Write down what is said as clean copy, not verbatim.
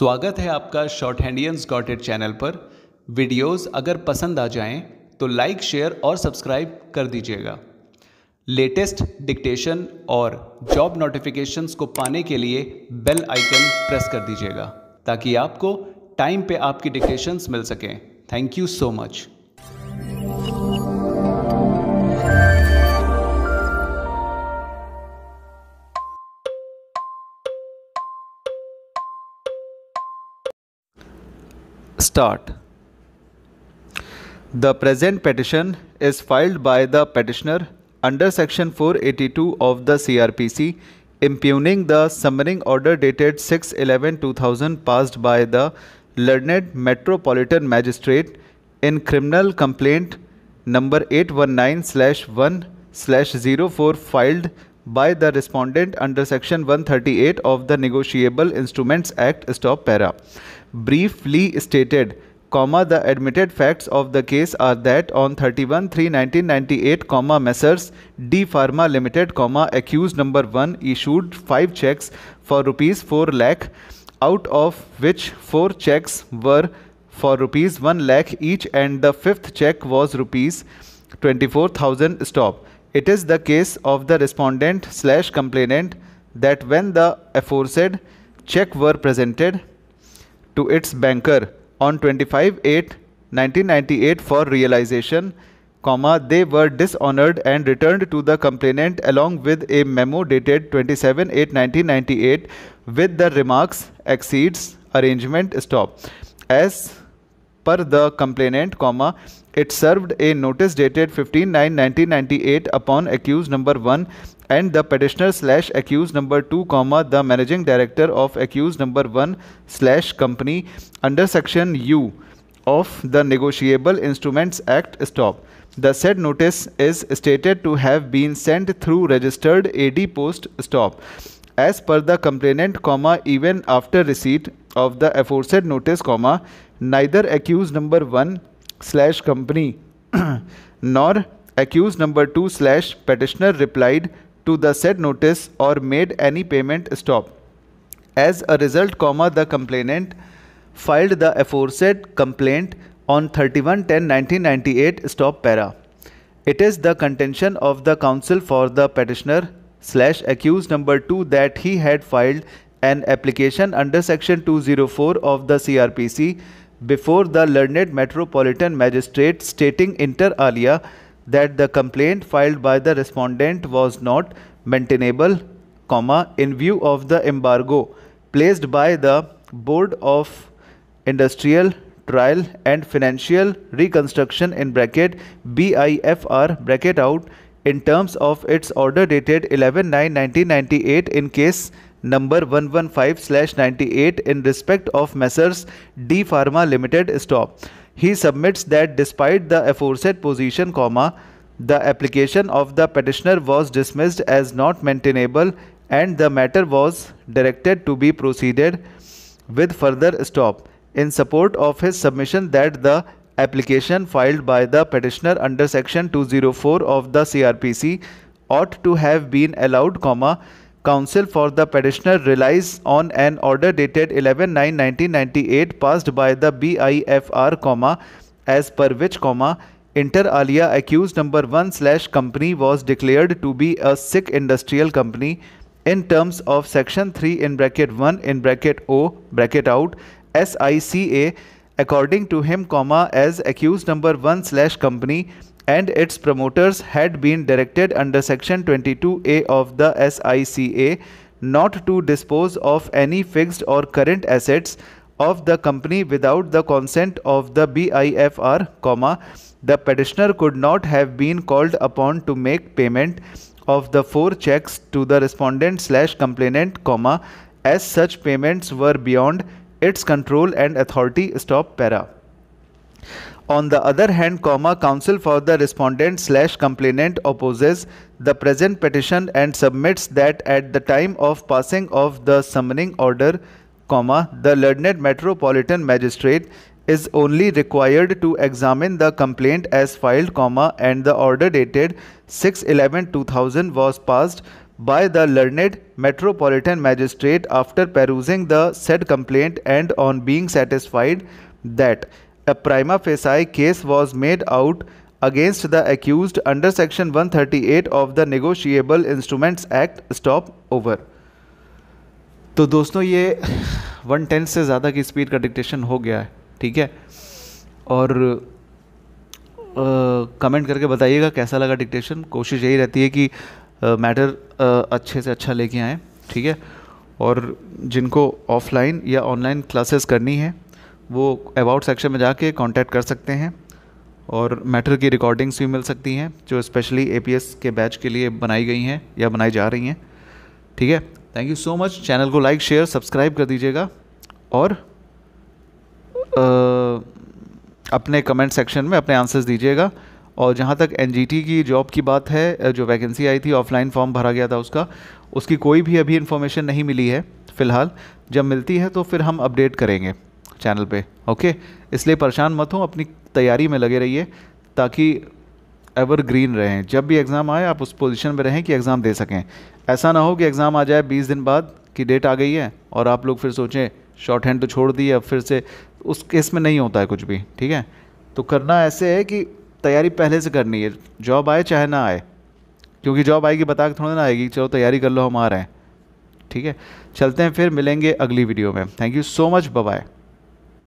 स्वागत है आपका शॉर्ट हैंडियंस गॉट इट चैनल पर। वीडियोस अगर पसंद आ जाएं तो लाइक, शेयर और सब्सक्राइब कर दीजिएगा। लेटेस्ट डिक्टेशन और जॉब नोटिफिकेशंस को पाने के लिए बेल आइकन प्रेस कर दीजिएगा ताकि आपको टाइम पे आपकी डिक्टेशंस मिल सकें। Thank you so much. Start. The present petition is filed by the petitioner under Section 482 of the CRPC, impugning the summoning order dated 6/11/2000 passed by the learned Metropolitan Magistrate in criminal complaint number 819/1/04 filed by the respondent under Section 138 of the Negotiable Instruments Act. Stop para. Briefly stated, the admitted facts of the case are that on 31/3/1998, Messrs. D Pharma Limited, accused number 1 issued 5 checks for rupees 4 lakh, out of which 4 checks were for rupees 1 lakh each and the 5th check was rupees 24,000. Stop. It is the case of the respondent/complainant that when the aforesaid check were presented to its banker on 25/8/1998 for realization, they were dishonored and returned to the complainant along with a memo dated 27/8/1998 with the remarks exceeds arrangement. Stop. As per the complainant, it served a notice dated 15/9/1998 upon accused number 1 and the petitioner/accused number 2, the managing director of accused number 1/company under section U of the Negotiable Instruments Act. Stop. The said notice is stated to have been sent through registered AD post. Stop. As per the complainant, even after receipt of the aforesaid notice, neither accused number 1/company nor accused number 2/petitioner replied to the said notice or made any payment. Stop. As a result, the complainant filed the aforesaid complaint on 31/10/1998. Stop para. It is the contention of the counsel for the petitioner/accused number 2 that he had filed an application under section 204 of the CRPC before the learned Metropolitan Magistrate stating inter alia that the complaint filed by the respondent was not maintainable, in view of the embargo placed by the Board of Industrial Trial and Financial Reconstruction (BIFR) in terms of its order dated 11/9/1998 in case number 115/98 in respect of Messrs. D Pharma Limited. Stop. He submits that despite the aforesaid position, the application of the petitioner was dismissed as not maintainable and the matter was directed to be proceeded with further. Stop. In support of his submission that the application filed by the petitioner under section 204 of the CRPC ought to have been allowed, counsel for the petitioner relies on an order dated 11/9/1998 passed by the BIFR, as per which, inter alia accused number 1/company was declared to be a sick industrial company in terms of section 3(1) SICA according to him, as accused number 1/company and its promoters had been directed under section 22A of the SICA not to dispose of any fixed or current assets of the company without the consent of the BIFR, the petitioner could not have been called upon to make payment of the 4 checks to the respondent/complainant, as such payments were beyond its control and authority. Stop para. On the other hand, counsel for the respondent/complainant opposes the present petition and submits that at the time of passing of the summoning order, the learned Metropolitan Magistrate is only required to examine the complaint as filed, and the order dated 6/11/2000 was passed by the learned metropolitan magistrate after perusing the said complaint and on being satisfied that a prima facie case was made out against the accused under section 138 of the Negotiable Instruments Act, stop over। तो दोस्तों ये 110 से ज़्यादा की speed का dictation हो गया है, ठीक है। और कमेंट करके बताइएगा कैसा लगा डिक्टेशन। कोशिश यही रहती है कि मैटर अच्छे से अच्छा लेके आएँ, ठीक है। और जिनको ऑफलाइन या ऑनलाइन क्लासेस करनी है वो अबाउट सेक्शन में जाके कांटेक्ट कर सकते हैं और मैटर की रिकॉर्डिंग्स भी मिल सकती हैं जो स्पेशली एपीएस के बैच के लिए बनाई गई हैं या बनाई जा रही हैं, ठीक है। Thank you so much. Channel को लाइक शेयर सब्सक्राइब कर दीजिएगा और अपने कमेंट सेक्शन में अपने आंसर्स दीजिएगा। और जहाँ तक एनजीटी की जॉब की बात है, जो वैकेंसी आई थी ऑफलाइन फॉर्म भरा गया था उसकी कोई भी अभी इन्फॉर्मेशन नहीं मिली है फ़िलहाल। जब मिलती है तो फिर हम अपडेट करेंगे चैनल पे, ओके। इसलिए परेशान मत हो, अपनी तैयारी में लगे रहिए ताकि एवर ग्रीन रहें। जब भी एग्ज़ाम आए आप उस पोजीशन में रहें कि एग्ज़ाम दे सकें। ऐसा ना हो कि एग्ज़ाम आ जाए 20 दिन बाद की डेट आ गई है और आप लोग फिर सोचें शॉर्ट हैंड तो छोड़ दिए, अब फिर से उस केस में नहीं होता है कुछ भी, ठीक है। तो करना ऐसे है कि तैयारी पहले से करनी है, जॉब आए चाहे ना आए, क्योंकि जॉब आएगी बता के थोड़ा ना आएगी चलो तैयारी कर लो हम आ रहे हैं, ठीक है। चलते हैं फिर मिलेंगे अगली वीडियो में। Thank you so much, bye bye.